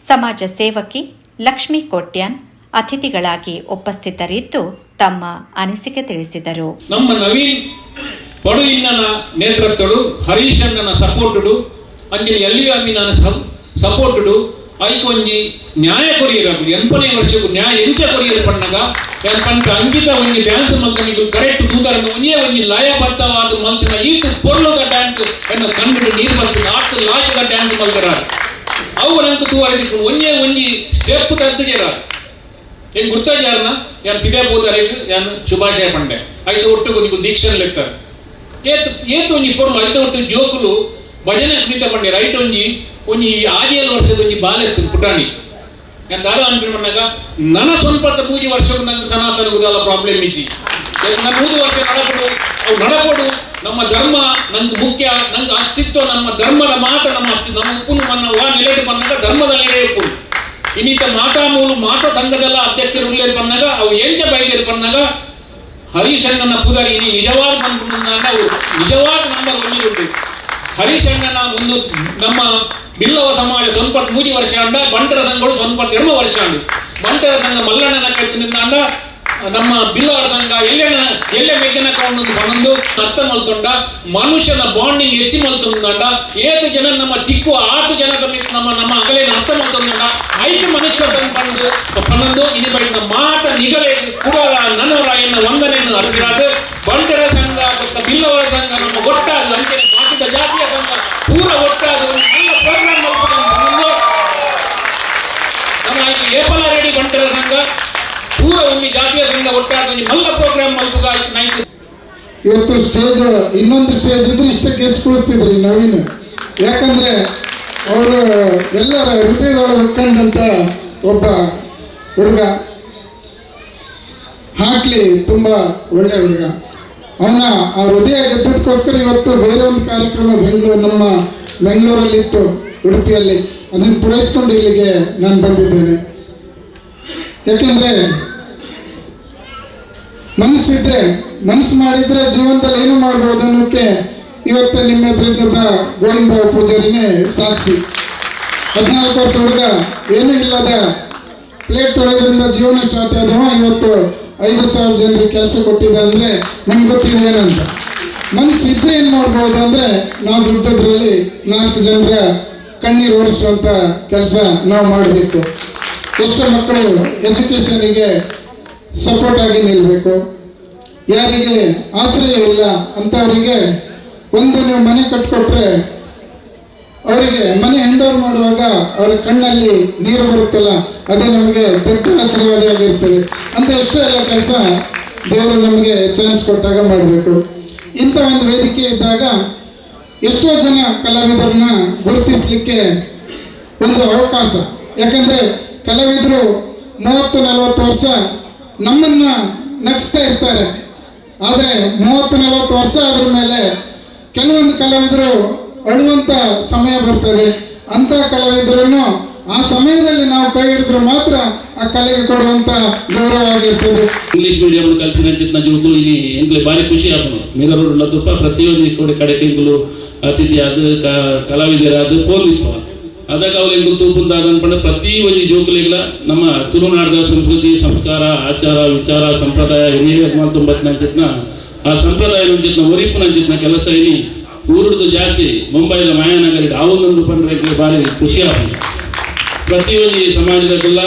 ಸಮಾಜ ಸೇವಕಿ ಲಕ್ಷ್ಮೀ ಕೋಟ್ಯಾನ್ ಅತಿಥಿಗಳಾಗಿ ಉಪಸ್ಥಿತರಿದ್ದು ತಮ್ಮ ಅನಿಸಿಕೆ ತಿಳಿಸಿದರು. ನಮ್ಮ ನವೀನ್ ಪಡುವಿನ ನೇತೃತ್ವಡು ಹರೀಶಣ್ಣನ ಸಪೋರ್ಟುಡು ಅಂಜಲಿ ಎಲ್ಲಿಯೂ ಅಮೀನ ಸಪೋರ್ಟುಡು ಐಕೊಂಜಿ ನ್ಯಾಯ ಕೊರಿಯರು ಎಂಪನೇ ವರ್ಷಕ್ಕೂ ನ್ಯಾಯ ಎಂಚ ಕೊರಿಯರು ಪಣ್ಣಗ ಪಂಪ ಅಂಕಿತ ಒಂಜಿ ಡ್ಯಾನ್ಸ್ ಮಲ್ತನಿಗೂ ಕರೆಕ್ಟ್ ತೂತಾರನ್ನು ಒಂಜೇ ಒಂಜಿ ಲಯಬದ್ಧವಾದ ಮಲ್ತಿನ ಈತ ಪೊರ್ಲುಗ ಡ್ಯಾನ್ಸ್ ಎನ್ನು ಕಂಡು ನೀರು ಮಲ್ತಿನ ಆತ ಲಾಯಕ ಡ್ಯಾನ್ಸ್ ಮಲ್ತಾರ ಅವು ನಂಗೆ ತೂವರೆದಿಟ್ಟು ಒಂಜೇ ಒಂಜಿ ಸ್ಟೆಪ್ ತರ್ತಿಜಾರ ಹೆಂಗೆ ಗುರ್ತಾಜಾರನ ಯಾರು ಪಿದೆ ಬೋದಾರಿಗೆ ಯಾನು ಶುಭಾಶಯ ಪಂಡೆ ಐದು ಒಟ್ಟು ಒಂದು ದೀಕ್ಷನ್ ಲೆಕ್ಕ ಏತು ಒಂಜಿ ಪೊರ್ಲು ಐದು ಒಟ್ಟು ಜೋಕುಲು ಭಜನೆ ಕುಣಿತ ಪಂಡೆ ರೈಟ್ ಒಂಜಿ ಆದಿಯಲ್ ವರ್ಷದ ಒಂಜಿ ಬಾಲೆತ್ತು ಪುಟಾಣಿ ನಾನು ದಾದ ಅನ್ಕೊಂಡಾಗ ನನ್ನ ಸ್ವಲ್ಪ ಪೂಜೆ ವರ್ಷಕ್ಕೂ ನಂಗೆ ಸನಾತನ ಗುದಾಲ ಪ್ರಾಬ್ಲಮ್ ಇಜ್ಜಿ ನನ್ನ 3 ವರ್ಷ ನಡಪಡು ನಮ್ಮ ಧರ್ಮ ನಂಗೆ ಮುಖ್ಯ, ನಂಗೆ ಅಸ್ತಿತ್ವ ನಮ್ಮ ಧರ್ಮದ ಮಾತ ನಮ್ಮ ಉಪ್ಪು ನನ್ನ ವಾ ನೆಲೆಡು ಬಂದಾಗ ಧರ್ಮದಲ್ಲಿ ನೆಲೆಯುಪ್ಪು ಇನ್ನಿತ ಮಾತಾಮೂಲು ಮಾತ ಸಂಘದಲ್ಲ ಅಧ್ಯಕ್ಷರು ಉಳ್ಳೇರು ಬಂದಾಗ ಅವು ಎಂಚ ಬೈದೇರು ಬಂದಾಗ ಹರೀಶಣ್ಣನ ಪೂಜಾರಿ ಇನಿ ನಿಜವಾದ ಬಂದ್ಕೊಂಡಾಗ ಅವು ನಿಜವಾದ ನಂಬರ್ ಒಂದಿರುಂಟು. ಹರೀಶಣ್ಣನ ಒಂದು ನಮ್ಮ ಬಿಲ್ಲವ ಸಮಾಜ ಸ್ವಲ್ಪ 3 ವರ್ಷ ಅಂಡ, ಬಂಟರ ಸಂಘಗಳು ಸ್ವಲ್ಪ 2 ವರ್ಷ ಅಂಡು. ಬಂಟರ ಸಂಘ ಮಲ್ಲಣ್ಣನ ಕತ್ತಿನಿಂದ ಅಂಡ ನಮ್ಮ ಬಿಲ್ಲವರ ಸಂಘ ಎಲ್ಲೆ ಮೆಗ್ಗಿನ ಕೌಂಡು ಬಂದು ಅರ್ಥ ಮಲ್ತೊಂಡ ಮನುಷ್ಯನ ಬಾಂಡಿಂಗ್ ಹೆಚ್ಚಿ ಮಲ್ತೊಂಡ 7 ಜನ ನಮ್ಮ ತಿಕ್ಕು 8 ಜನ ನಮ್ಮ ಅಗಲೇನ ಅರ್ಥ ಮಲ್ತೊಂಡ 5 ಮನುಷ್ಯ ಬಂದು ಪನ್ನೊಂದು ಇನಿ ಬಳಿಕ ಮಾತ ನಿಗಲೆ ಕೂಡ ನನ್ನವರ ಎನ್ನ ವಂದನೆಯನ್ನು ಅರ್ಪಿರಾದ ಬಂಟರ ಸಂಘ ಮತ್ತು ಬಿಲ್ಲವರ ಸಂಘ ನಮ್ಮ ಒಟ್ಟಾದ ಅಂಚೆ ಮಾತಿದ ಜಾತಿಯ ಸಂಘ ಪೂರ ಒಟ್ಟಾದ ಒಂದು நல்ல ಪ್ರೋಗ್ರಾಮ್ ಮಲ್ಕೊಂಡು ನಮ್ಮ ಏಪಲ ರೆಡಿ ಬಂಟರ ಸಂಘ ಪೂರ ಒಮ್ಮೆ ಜಾತಿಯ ಸಂಘ ಒಟ್ಟಾದ ಒಂದು ಮಲ್ಲ ಪ್ರೋಗ್ರಾಮ್ ಮಲ್ಪುಗ ನೈಟ್. ಇವತ್ತು ಸ್ಟೇಜ್ ಇನ್ನೊಂದು ಸ್ಟೇಜ್ ಇದ್ರೆ ಇಷ್ಟಕ್ಕೆ ಎಷ್ಟು ಕುಳಿಸ್ತಿದ್ರಿ ನವೀನ್, ಯಾಕಂದ್ರೆ ಅವರು ಎಲ್ಲರ ಹೃದಯದೊಳಗೆ ಉಟ್ಕೊಂಡಂತ ಒಬ್ಬ ಹುಡುಗ, ಹಾಕ್ಲಿ ತುಂಬಾ ಒಳ್ಳೆ ಹುಡುಗ. ಅವನ ಆ ಹೃದಯ ಗೆದ್ದದಕ್ಕೋಸ್ಕರ ಇವತ್ತು ಬೇರೆ ಒಂದು ಕಾರ್ಯಕ್ರಮ ನಮ್ಮ ಬೆಂಗಳೂರಲ್ಲಿತ್ತು, ಉಡುಪಿಯಲ್ಲಿ, ಅದನ್ನು ಪೂರೈಸ್ಕೊಂಡು ಇಲ್ಲಿಗೆ ನಾನು ಬಂದಿದ್ದೇನೆ. ಯಾಕೆಂದರೆ ಮನಸ್ಸಿದ್ರೆ ಮನಸ್ಸು ಮಾಡಿದರೆ ಜೀವನದಲ್ಲಿ ಏನು ಮಾಡ್ಬೋದು ಅನ್ನೋಕ್ಕೆ ಇವತ್ತು ನಿಮ್ಮ ಎದುರಿದ್ದ ಗೋವಿಂದ ಬಾಬು ಪೂಜಾರಿನೇ ಸಾಕ್ಷಿ. 14 ವರ್ಷ ಹುಡುಗ ಏನೂ ಇಲ್ಲದ ಪ್ಲೇಟ್ ತೊಳೆಯೋದ್ರಿಂದ ಜೀವನ ಸ್ಟಾರ್ಟ್ ಆದವ ಇವತ್ತು 5,000 ಜನರಿಗೆ ಕೆಲಸ ಕೊಟ್ಟಿದ್ದ ಅಂದರೆ ನಮ್ಗೆ ಗೊತ್ತಿದೆ ಏನಂತ. ಮನಸ್ಸು ಇದ್ರೆ ಏನು ಮಾಡ್ಬೋದು ಅಂದರೆ ನಾವು ದುಡ್ಡೋದ್ರಲ್ಲಿ 4 ಜನರ ಕಣ್ಣೀರು ಒರೆಸುವಂಥ ಕೆಲಸ ನಾವು ಮಾಡಬೇಕು. ಎಷ್ಟೋ ಮಕ್ಕಳು ಎಜುಕೇಷನಿಗೆ ಸಪೋರ್ಟ್ ಆಗಿ ನಿಲ್ಲಬೇಕು. ಯಾರಿಗೆ ಆಶ್ರಯ ಇಲ್ಲ ಅಂಥವರಿಗೆ ಒಂದು ನೀವು ಮನೆ ಕಟ್ಟಿಕೊಟ್ರೆ ಅವರಿಗೆ ಮನೆ ಹ್ಯಾಂಡ್ ಓವರ್ ಮಾಡುವಾಗ ಅವರ ಕಣ್ಣಲ್ಲಿ ನೀರು ಬರುತ್ತಲ್ಲ, ಅದು ನಮಗೆ ದೊಡ್ಡ ಆಶೀರ್ವಾದವಾಗಿರ್ತದೆ ಅಂತ. ಎಷ್ಟೋ ಎಲ್ಲ ಕೆಲಸ ದೇವರು ನಮಗೆ ಚಾನ್ಸ್ ಕೊಟ್ಟಾಗ ಮಾಡಬೇಕು. ಇಂಥ ಒಂದು ವೇದಿಕೆ ಇದ್ದಾಗ ಎಷ್ಟೋ ಜನ ಕಲಾವಿದರನ್ನ ಗುರುತಿಸಲಿಕ್ಕೆ ಒಂದು ಅವಕಾಶ. ಯಾಕಂದರೆ ಕಲಾವಿದರು 30-40 ವರ್ಷ ನಮ್ಮನ್ನು ನಗಿಸ್ತಾ ಇರ್ತಾರೆ, ಆದರೆ 30-40 ವರ್ಷ ಆದ್ರ ಮೇಲೆ ಕೆಲವೊಂದು ಕಲಾವಿದರು ಅಳುವಂಥ ಸಮಯ ಬರ್ತದೆ. ಅಂಥ ಕಲಾವಿದರನ್ನು ಆ ಸಮಯದಲ್ಲಿ ನಾವು ಕೈ ಹಿಡಿದ್ರೆ ಮಾತ್ರ ಆ ಕಲೆಗೆ ಕೊಡುವಂಥ ಗೌರವ ಆಗಿರ್ತದೆ. ಇಂಗ್ಲೀಷ್ ಮೀಡಿಯಂ ಕಲ್ತಿನ ಜೋಗುಲು ಇನಿ ಎಂಗ್ಲೆ ಭಾರಿ ಖುಷಿ ಆಪನು ಮಿರರೋಡ್ಲ ತುಪ್ಪ ಪ್ರತಿಯೊಂದು ಕೋಡಿ ಕಡೆಗೆ ಎಂಗ್ಲು ಅತಿಥಿ ಅದು ಕಲಾವಿದರಾದ ಪೋಲಿಪ್ಪ ಅದಾಗ ಅವಳಿಗೆ ತೂಪುಂದ ಅನ್ಪಂಡ ಪ್ರತಿ ಒಂದು ಜೋಗುಲಿಗಳ ನಮ್ಮ ತುಳುನಾಡದ ಸಂಸ್ಕೃತಿ ಸಂಸ್ಕಾರ ಆಚಾರ ವಿಚಾರ ಸಂಪ್ರದಾಯ ಹಿರಿಯ 19 ನಂಚಿತ್ನ ಆ ಸಂಪ್ರದಾಯ ನಂಚಿತ್ನ ಒರಿಪು ನಂಚಿತ್ನ ಕೆಲಸ ಇನಿ ಊರುಡ್ದು ಜಾಸ್ತಿ ಮುಂಬೈದ ಮಾಯಾನಗರ ಅವನೊಂದು ಪಂಡ್ರೆ ಭಾರಿ ಖುಷಿ ಆಗ್ತದೆ. ಪ್ರತಿಯೊಂದು ಈ ಸಮಾಜದಕ್ಕೆಲ್ಲ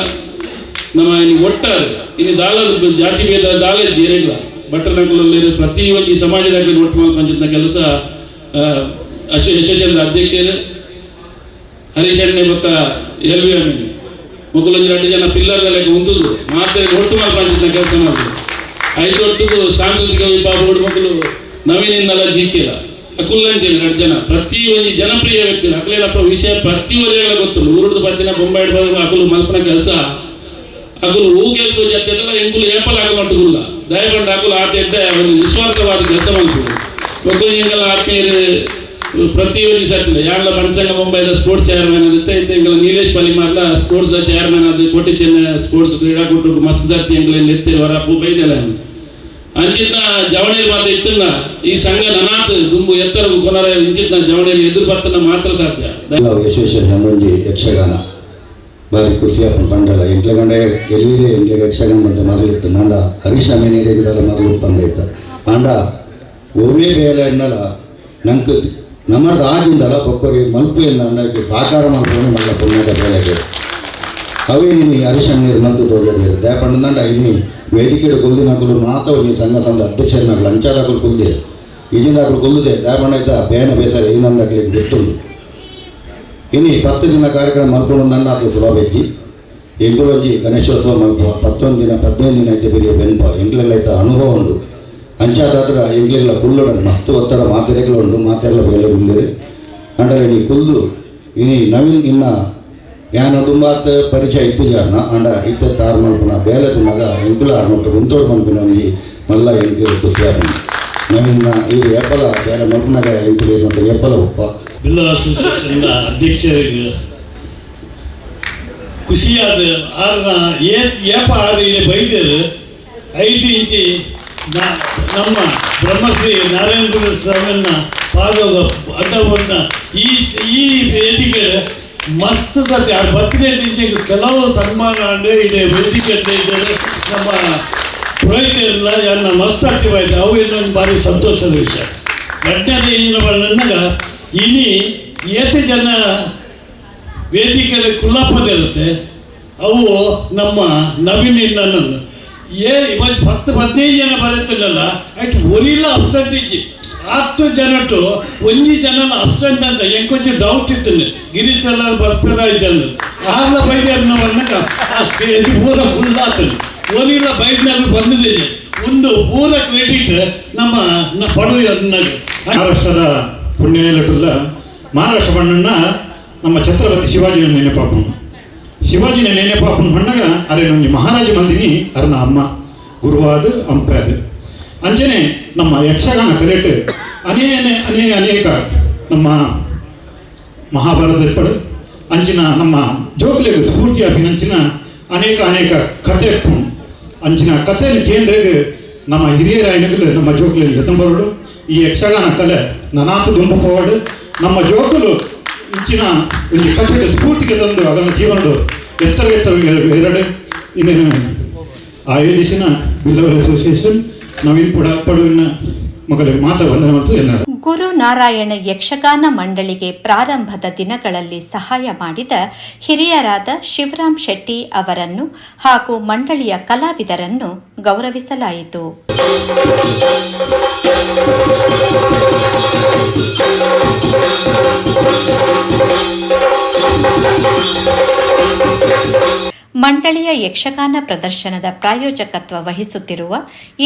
ನಮ್ಮ ಒಟ್ಟಾರೆ ಇನ್ನು ದಾಳದ ಜಾತಿ ಭೇದ ದಾಳಜ್ಜಿ ಏನಿಲ್ಲ ಬಟ್ಟಣಗಳಲ್ಲಿ ಪ್ರತಿಯೊಂದು ಈ ಸಮಾಜದಾಗ ಒಟ್ಟು ಪಂಚಾಯತ್ನ ಕೆಲಸ ಯಶಸ್ಚಂದ್ರ ಅಧ್ಯಕ್ಷರು ಹರೀಶಣ್ಣೆ ಬೊಕ್ಕ LV ಅಮೀನ್ ಮೊದಲೊಂದು 2 ಜನ ಪಿಲ್ಲರ್ಗಳ ಹೊಂದುದು ಮಾತ್ರ ಒಟ್ಟು ಪಂಚಾಯತ್ನ ಕೆಲಸ ಮಾಡುದು. 5 ಒಟ್ಟಿಗೂ ಸಾಂಸ್ಕೃತಿಕ ವಿಭಾಗ ಹುಡು ಮಕ್ಕಳು ನವೀನಿಂದಲ್ಲ ಜೀಕಿಲ್ಲ ಅಕುಲ್ಲಂಚೇನೆ 2 ಜನ ಪ್ರತಿಯೊಂದು ಜನಪ್ರಿಯ ವ್ಯಕ್ತಿ ಅಕಲೇನಪ್ಪ ವಿಷಯ ಪ್ರತಿಯೊಂದು ಗೊತ್ತುಂಟು. ಊರುಡ್ದು ಬರ್ತಿನ ಬೊಂಬೈ ಅಕಲು ಮಲ್ಪನ ಕೆಲಸ ಅಕಲು ಹೂ ಕೆಲಸ ಜೊತೆಲ್ಲ ಎಂಕುಲು ಏಪಲ್ ಆಗಮಟ್ಟುಗುಲ್ಲ ದಯಪಂಡ ಅಕಲು ಆತ ಒಂದು ನಿಸ್ವಾರ್ಥವಾದ ಕೆಲಸ ಮಾಡ್ಬೋದು. ಒಬ್ಬಂಗೆಲ್ಲ ಆತ್ಮೀಯರು ಪ್ರತಿಯೊಂದು ಸರ್ತಿದೆ ಯಾರೆಲ್ಲ ಬಣಸಂಗ ಮುಂಬೈದ ಸ್ಪೋರ್ಟ್ಸ್ ಚೇರ್ಮನ್ ಆಗುತ್ತೆ ಎಂಗೆಲ್ಲ ನೀಲೇಶ್ ಪಲಿಮಾರ್ಲ ಸ್ಪೋರ್ಟ್ಸ್ ಚೇರ್ಮನ್ ಅದು ಕೋಟಿ ಚೆನ್ನ ಸ್ಪೋರ್ಟ್ಸ್ ಕ್ರೀಡಾಕೂಟ ಮಸ್ತ್ ಸರ್ತಿ ಎಂಗೆಲ್ಲ ಎತ್ತಿರು ಹೊರ ಬೈದೆಲ್ಲ ಅಂಚಿನ ಜವಣೀರು ಮಾತ್ರ ಇತ್ತಲ್ಲ ಈ ಸಂಘ ನನಾತ್ ದುಂಬು ಎತ್ತರ ಕೊನರ ಇಂಚಿನ ಜವಣೀರು ಎದುರು ಬರ್ತನ ಮಾತ್ರ ಸಾಧ್ಯ. ಯಶಸ್ವಿ ಯಕ್ಷಗಾನ ಬಾರಿ ಖುಷಿಯಾಪನ ಪಂಡಲ ಎಂಕ್ಲೆ ಗಂಡ ಎಲ್ಲಿ ಎಂಕ್ಲೆ ಯಕ್ಷಗಾನ ಬಂದ ಮರಳಿತ್ತು ನಂಡ ಹರೀಶ್ ಅಮೀನಿಗೆಲ್ಲ ಮರಳು ಬಂದೈತ ಅಂಡ ಒಮ್ಮೆ ಬೇಲೆ ಎನ್ನಲ ನಂಗೆ ನಮ್ಮದು ಆಜಿಂದಲ್ಲ ಬೊಕ್ಕರಿಗೆ ಮಲ್ಪು ಎಂದ ಸಾಕಾರ ಮಾಡ್ಕೊಂಡು ಮಲ್ಲ ಪುಣ್ಯದ ಬೇಲೆಗೆ ಅವೇ ನೀನು ಹರೀಶ್ ಅಮೀರ್ ಮಲ್ತು ತೋಜದಿರು ದಯಪಂಡ ಇನಿ ವೇದಿಕೆ ಕೊಲ್ದಿನಕಲು ಮಾತ್ರ ಈ ಸಂಘ ಸಂಘ ಅಧ್ಯಕ್ಷರನ್ನ ಲಂಚಾದಾಕಲು ಕೊಲ್ದಿರು ಈಜಿಂದಾಕಲು ಕೊಲ್ಲುದೆ ದಯಪಂಡ ಇದ್ದ ಬೇನ ಬೇಸರ ಏನಂದಾಗಲಿಕ್ಕೆ ಗೊತ್ತುಂಟು. ಇನ್ನು 10 ದಿನ ಕಾರ್ಯಕ್ರಮ ಮಲ್ಪುಣ ನನ್ನ ಅದು ಸುಲಭ ಐತಿ ಎಂಗ್ಳೊಂಜಿ ಗಣೇಶೋತ್ಸವ ಮಲ್ಪ 15 ದಿನ ಐತೆ ಬೆರಿಯ ಬೆನ್ಪ ಎಂಗ್ಲೆಲ್ಲ ಐತ ಅನುಭವ ಉಂಟು ಅಂಚಾದಾತ್ರ ಎಂಗ್ಲೆಲ್ಲ ಕುಳ್ಳುಡ ಮಸ್ತ್ ಒತ್ತಡ ಮಾತೆರೆಗಳು ಉಂಟು ಮಾತೆಲ್ಲ ಬೇಲೆ ಉಳ್ಳೇರು ಅಂಡಲೆ ನೀ ಕುಲ್ದು ಇನಿ ನವೀನ್ ಇನ್ನ ಯಾನ ತುಂಬಾತ್ ಪರಿಚಯ ಇತ್ತು ಜಾರನ ಅಂಡ ಇತ್ತ ತಾರು ಮಲ್ಪನ ಬೇಲೆ ತುನ್ನಾಗ ಎಂಕುಲ ಆರ್ಮಟ್ಟು ಗುಂತೋಡು ಮಲ್ಪಿನ ಮಲ್ಲ ಎಂಗೆ ಖುಷಿಯಾಗ ನವೀನ ಇದು ಎಪ್ಪಲ ಬೇರೆ ಮಲ್ಪನಾಗ ಎಂಕುಲು ಮತ್ತು ಎಪ್ಪಲ ಉಪ್ಪ ಬಿಲ್ಲ ಅಸೋಸಿಯೇಷನ್ ಅಧ್ಯಕ್ಷರಿಗೆ ಖುಷಿಯಾದ ಆರ್ನ ಏಪ ಆರು ಇಲ್ಲಿ ಬೈದರು 5 ಇಂಚಿ ನಮ್ಮ ಬ್ರಹ್ಮಶ್ರೀ ನಾರಾಯಣಗುರು ಸ್ವಾಮಿಯನ್ನ ಪಾದೋಗ ಅಡ್ಡವನ್ನ ಈ ವೇದಿಕೆ ಮಸ್ತ್ ಸತ್ಯ 15 ಇಂಚಿಗೆ ಕೆಲವು ಸನ್ಮಾನ ಅಂಡು ಇಡೀ ವೇದಿಕೆ ಇದ್ದಾರೆ ನಮ್ಮ ಪುರೋಹಿತರೆಲ್ಲ ಎಲ್ಲ ಮಸ್ತ್ ಸಾಧ್ಯವಾಯಿತು. ಅವು ಇನ್ನೊಂದು ಭಾರಿ ಸಂತೋಷದ ವಿಷಯ. 2ನೇದು ಏನು ಬಂದಾಗ ಇನಿ ಏತು ಜನ ವೇದಿಕೆಯಲ್ಲಿ ಕುಲ್ಲಾಪದಿರುತ್ತೆ ಅವು ನಮ್ಮ ನವೀನ್ ನನ್ನನ್ನು ಇವತ್ತು 10-15 ಜನ ಬರುತ್ತಿಲ್ಲಲ್ಲ ಅಷ್ಟು ಒರಿಲ್ಲ ಅಬ್ಸೆಂಟ್ ಇಚ್ಚಿ 10 ಜನಟ್ಟು 1 ಜನ ಅಬ್ಸೆಂಟ್ ಅಂತ ಎಂಕೊಂಚ ಡೌಟ್ ಇತ್ತು ಗಿರೀಶ್ ಎಲ್ಲ ಬರ್ಪೇರಾಯ್ತು ಆರ್ಲ ಬೈದ್ಯಾರನ್ನ ಬಂದಾಗ ಆ ಸ್ಟೇಜ್ ಪೂರ ಫುಲ್ಲಾತನು ಒರಿಲ್ಲ ಬೈದ್ನಾಗ ಬಂದಿದ್ದೇನೆ ಒಂದು ಪೂರ ಕ್ರೆಡಿಟ್ ನಮ್ಮ ಪಡುವ ಮಹಾರಾಷ್ಟ್ರದ ಪುಣ್ಯನೆಲ್ಲಟುಲ್ಲ ಮಹಾರಾಷ್ಟ್ರ ಬಣ್ಣನ ನಮ್ಮ ಛತ್ರಪತಿ ಶಿವಾಜಿನ ನೆನೆಪಾಪನು ಶಿವಾಜಿನ ನೆನೆಪಾಪನ ಬಣ್ಣಗ ಅರೇನೊಂದು ಮಹಾರಾಜ ಮಂದಿನಿ ಅರನ ಅಮ್ಮ ಗುರುವಾದ ಅಂಪಾದ ಅಂಚನೆ ನಮ್ಮ ಯಕ್ಷಗಾನ ಕಲೆಟ್ ಅನೇಕ ನಮ್ಮ ಮಹಾಭಾರತ ಇಪ್ಪಡು ಅಂಚಿನ ನಮ್ಮ ಜೋಕ್ಲೆಗೆ ಸ್ಫೂರ್ತಿ ಅಭಿನಂಚಿನ ಅನೇಕ ಕಥೆ ಅಂಚಿನ ಕಥೆಯನ್ನು ಕೇಂದ್ರಗೆ ನಮ್ಮ ಹಿರಿಯರಾಯನಗಲು ನಮ್ಮ ಜೋಕ್ಲೆಯಲ್ಲಿ ಗತಂಬರೋಡು ಈ ಯಕ್ಷಗಾನ ಕಲೆ ನನಾತು ದುಂಬು ಪೋವಾಡು ನಮ್ಮ ಜೋಕುಲು ಇಂಚಿನ ಒಂದು ಕಥೆಯ ಸ್ಫೂರ್ತಿಗೆ ತಂದು ಅದನ್ನು ಜೀವನದ ಎತ್ತರ 2 ಇನ್ನೇನು ಆಯೋಜಿಸಿನ ಬಿಲ್ಲವರ್ ಅಸೋಸಿಯೇಷನ್ ನವೀನ್ ಪಡುವಿನ ಮಗಳಿಗೆ ಮಾತಾ ವಂದನೆ ಮತ್ತು ಎಲ್ಲರೂ ಗುರುನಾರಾಯಣ ಯಕ್ಷಗಾನ ಮಂಡಳಿಗೆ ಪ್ರಾರಂಭದ ದಿನಗಳಲ್ಲಿ ಸಹಾಯ ಮಾಡಿದ ಹಿರಿಯರಾದ ಶಿವರಾಮ್ ಶೆಟ್ಟಿ ಅವರನ್ನು ಹಾಗೂ ಮಂಡಳಿಯ ಕಲಾವಿದರನ್ನು ಗೌರವಿಸಲಾಯಿತು. ಮಂಡಳಿಯ ಯಕ್ಷಗಾನ ಪ್ರದರ್ಶನದ ಪ್ರಾಯೋಜಕತ್ವ ವಹಿಸುತ್ತಿರುವ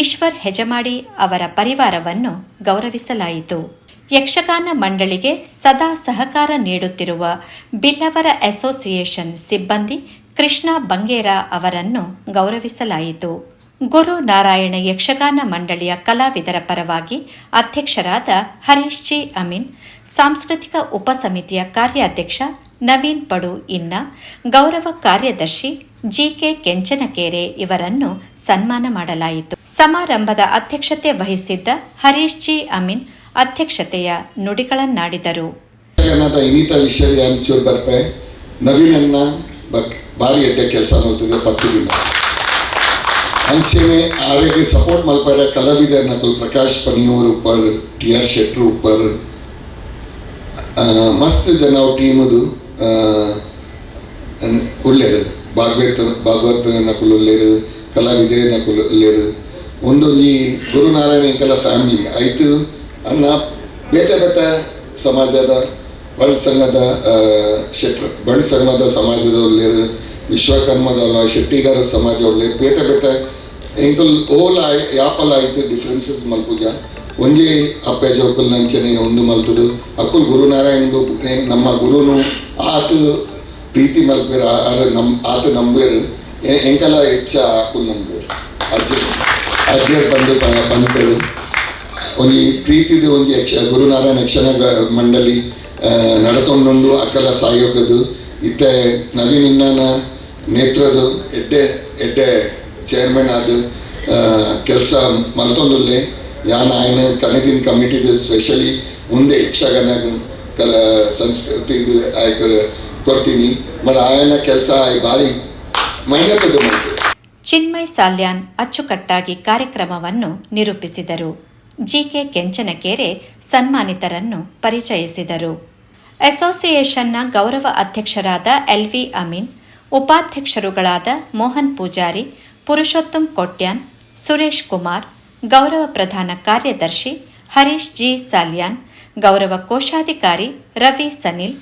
ಈಶ್ವರ್ ಹೆಜಮಾಡಿ ಅವರ ಪರಿವಾರವನ್ನು ಗೌರವಿಸಲಾಯಿತು. ಯಕ್ಷಗಾನ ಮಂಡಳಿಗೆ ಸದಾ ಸಹಕಾರ ನೀಡುತ್ತಿರುವ ಬಿಲ್ಲವರ ಅಸೋಸಿಯೇಷನ್ ಸಿಬ್ಬಂದಿ ಕೃಷ್ಣ ಬಂಗೇರ ಅವರನ್ನು ಗೌರವಿಸಲಾಯಿತು. ಗುರು ನಾರಾಯಣ ಯಕ್ಷಗಾನ ಮಂಡಳಿಯ ಕಲಾವಿದರ ಪರವಾಗಿ ಅಧ್ಯಕ್ಷರಾದ ಹರೀಶ್ ಜಿ ಅಮೀನ್, ಸಾಂಸ್ಕೃತಿಕ ಉಪಸಮಿತಿಯ ಕಾರ್ಯಾಧ್ಯಕ್ಷ ನವೀನ್ ಪಡು ಇನ್ನ, ಗೌರವ ಕಾರ್ಯದರ್ಶಿ ಜಿಕೆ ಕೆಂಚನಕೆರೆ ಇವರನ್ನು ಸನ್ಮಾನ ಮಾಡಲಾಯಿತು. ಸಮಾರಂಭದ ಅಧ್ಯಕ್ಷತೆ ವಹಿಸಿದ್ದ ಹರೀಶ್ ಜಿ ಅಮೀನ್ ಅಧ್ಯಕ್ಷತೆಯ ನುಡಿಗಳನ್ನಾಡಿದರು. ಇನ್ನಿತ ವಿಷಯ ಒಂಚೂರು ಬರ್ಪೆ ನವೀನನ್ನ ಭಾರಿ ಎಡ್ಡೆ ಕೆಲಸ ಮಾಡ್ತಿದೆ 10 ದಿನ ಅಂಚೆನೆ ಆರೆಗೆ ಸಪೋರ್ಟ್ ಮಲ್ಪಡೆ ಕಲಾವಿದರ ನಕಲ್ ಪ್ರಕಾಶ್ ಪನಿಯೂರ್ ಉಪ್ಪರ್ TR ಶೆಟ್ರು ಉಪ್ಪರ್ ಮಸ್ತ್ ಜನ ಟೀಮದು ಒಳ್ಳೆಯದು ಭಾಗವತನಕುಲು ಒಳ್ಳೆಯರು ಕಲಾವಿದನಕುಲು ಒಳ್ಳೆಯರು ಒಂದು ಈ ಗುರುನಾರಾಯಣ ಎಂಕಲ ಫ್ಯಾಮಿಲಿ ಆಯಿತು ಅನ್ನ ಬೇತೆ ಬೇತೆ ಸಮಾಜದ ಬಣ್ಣ ಸಂಘದ ಸಮಾಜದ ಒಳ್ಳೆಯರು ವಿಶ್ವಕರ್ಮದ ಶೆಟ್ಟಿಗಾರ ಸಮಾಜ ಒಳ್ಳೆಯರು ಬೇತೆ ಬೇತೆ ಎಂಕಲ್ ಓಲ್ ಯಾಪಲ್ ಆಯಿತು ಡಿಫ್ರೆನ್ಸಸ್ ಮಲ್ಪುಜ ಒಂಜೇ ಅಪ್ಪೆ ಜೋಕಲ್ ನಂಚನೆ ಒಂದು ಮಲ್ತದು ಅಕ್ಕುಲ್ ಗುರುನಾರಾಯಣಗೂ ನಮ್ಮ ಗುರುನು ಆತು ಪ್ರೀತಿ ಮಲ್ಪೇರು ಆತ ನಂಬೇರು ಎಂಕಲ ಹೆಚ್ಚ ಅಕ್ಕುಲ್ ನಂಬೇರು ಅಜ್ಜರ್ ಬಂದು ಪಂಪೇರು ಒಂಜಿ ಪ್ರೀತಿದು ಒಂಜಿ ಗುರುನಾರಾಯಣ ಯಕ್ಷಣ ಮಂಡಳಿ ನಡತೊಂಡು ಅಕ್ಕಲ ಸಹಯೋಗದು ಇತ್ತೆ ನವೀನ್ ನೇತ್ರದು ಎಡ್ಡೆ ಚೇರ್ಮನ್ ಆದ ಕೆಲಸ ಮಲ್ತೊಂದುಲ್ಲೆ ಯಾನ್ ಆಯ್ನ ತನದಿನ ಕಮಿಟಿದು ಸ್ಪೆಷಲಿ ಮುಂದೆ ಯಕ್ಷಗಾನ ಸಂಸ್ಕೃತಿ ಆಯ್ಕ ಕೊಡ್ತೀನಿ ಬಟ್ ಆಯನ ಕೆಲಸ ಭಾರಿ ಮೈನತ್ತದು ಮಾಡ್ತೀವಿ. ಚಿನ್ಮಯ್ ಸಾಲ್ಯಾನ್ ಅಚ್ಚುಕಟ್ಟಾಗಿ ಕಾರ್ಯಕ್ರಮವನ್ನು ನಿರೂಪಿಸಿದರು. ಜಿಕೆ ಕೆಂಚನಕೆರೆ ಸನ್ಮಾನಿತರನ್ನು ಪರಿಚಯಿಸಿದರು. ಅಸೋಸಿಯೇಷನ್ನ ಗೌರವ ಅಧ್ಯಕ್ಷರಾದ ಎಲ್ವಿ ಅಮೀನ್, ಉಪಾಧ್ಯಕ್ಷರುಗಳಾದ ಮೋಹನ್ ಪೂಜಾರಿ, ಪುರುಷೋತ್ತಮ್ ಕೊಟ್ಯಾನ್, ಸುರೇಶ್ ಕುಮಾರ್, ಗೌರವ ಪ್ರಧಾನ ಕಾರ್ಯದರ್ಶಿ ಹರೀಶ್ ಜಿ ಸಾಲ್ಯಾನ್, ಗೌರವ ಕೋಶಾಧಿಕಾರಿ ರವಿ ಸನಿಲ್,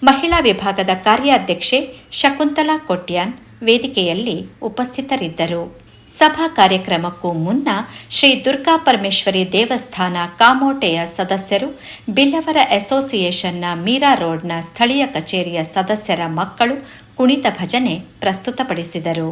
ಮಹಿಳಾ ವಿಭಾಗದ ಕಾರ್ಯಾಧ್ಯಕ್ಷೆ ಶಕುಂತಲಾ ಕೊಟ್ಯಾನ್ ವೇದಿಕೆಯಲ್ಲಿ ಉಪಸ್ಥಿತರಿದ್ದರು. ಸಭಾ ಕಾರ್ಯಕ್ರಮಕ್ಕೂ ಮುನ್ನ ಶ್ರೀ ದುರ್ಗಾ ಪರಮೇಶ್ವರಿ ದೇವಸ್ಥಾನ ಕಾಮೋಟೆಯ ಸದಸ್ಯರು, ಬಿಲ್ಲವರ ಅಸೋಸಿಯೇಷನ್ನ ಮೀರಾ ರೋಡ್ನ ಸ್ಥಳೀಯ ಕಚೇರಿಯ ಸದಸ್ಯರ ಮಕ್ಕಳು ಕುಣಿತ ಭಜನೆ ಪ್ರಸ್ತುತಪಡಿಸಿದರು.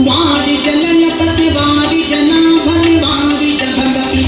ವಾದಿ ಜನಪತಿ ವಾದಿ ಜನಾಭರಿ ವಾದಿ ಭಗವತಿ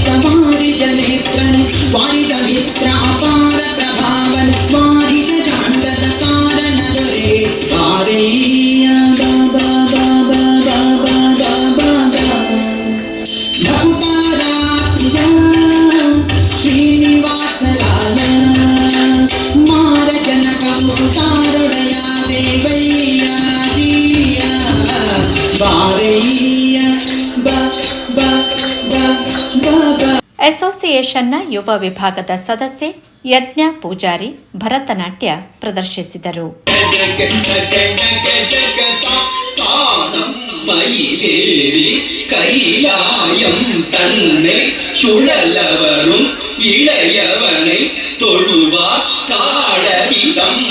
ಅಸೋಸಿಯೇಷನ್ನ ಯುವ ವಿಭಾಗದ ಸದಸ್ಯೆ ಯಜ್ಞ ಪೂಜಾರಿ ಭರತನಾಟ್ಯ ಪ್ರದರ್ಶಿಸಿದರು. மயிலேறி கைலாயம் தன்னை சுழலவரும் இளையவனை தொழுவார் காடவிதம்பரம்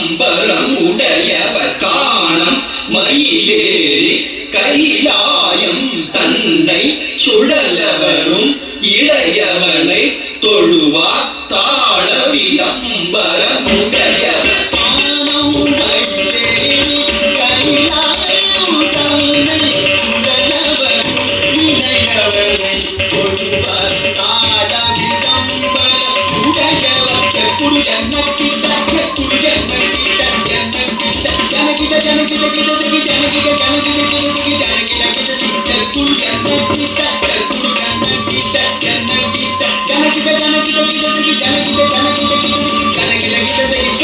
உடையவர் காணம். மயிலேறி கைலாயம் தன்னை சுழலவரும் இளையவனை தொழுவார் தாழவிதம்பரம் உடையவர் காணம்.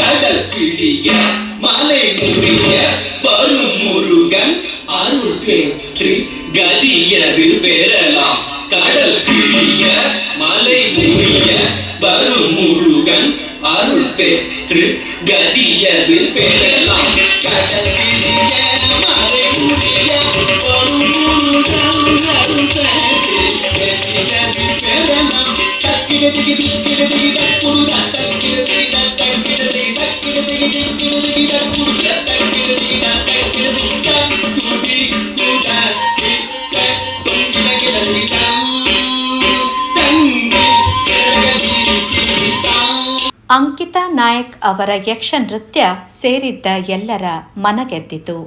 கடல் பிடிய மலை முறிய வரும் முருகன் அருள் பெற்று கதியது பெறலாம். கடல் பிடிய மலை முறிய வரும் முருகன் அருள் பெற்று கதியது பெறலாம். கடல் பிடிய மலை முறிய வரும் முருகன் அருள் பெற்று கதியது பெறலாம். ಅಂಕಿತಾ ನಾಯಕ್ ಅವರ ಯಕ್ಷ ನೃತ್ಯ ಸೇರಿದ್ದ ಎಲ್ಲರ ಮನಗೆದ್ದಿತು.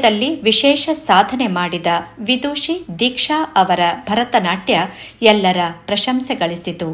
ನೃತ್ಯದಲ್ಲಿ ವಿಶೇಷ ಸಾಧನೆ ಮಾಡಿದ ವಿದೂಷಿ ದೀಕ್ಷಾ ಅವರ ಭರತನಾಟ್ಯ ಎಲ್ಲರ ಪ್ರಶಂಸೆ ಗಳಿಸಿತು.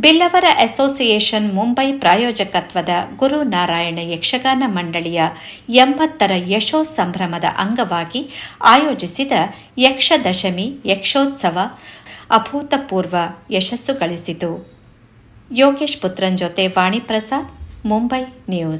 ಬಿಲ್ಲವರ ಅಸೋಸಿಯೇಷನ್ ಮುಂಬೈ ಪ್ರಾಯೋಜಕತ್ವದ ಗುರು ನಾರಾಯಣ ಯಕ್ಷಗಾನ ಮಂಡಳಿಯ 80ರ ಯಶೋ ಸಂಭ್ರಮದ ಅಂಗವಾಗಿ ಆಯೋಜಿಸಿದ ಯಕ್ಷದಶಮಿ ಯಕ್ಷೋತ್ಸವ ಅಭೂತಪೂರ್ವ ಯಶಸ್ಸು ಗಳಿಸಿತು. ಯೋಗೇಶ್ ಪುತ್ರನ್ ಜೊತೆ ವಾಣಿ ಪ್ರಸಾದ್, ಮುಂಬೈ ನ್ಯೂಸ್.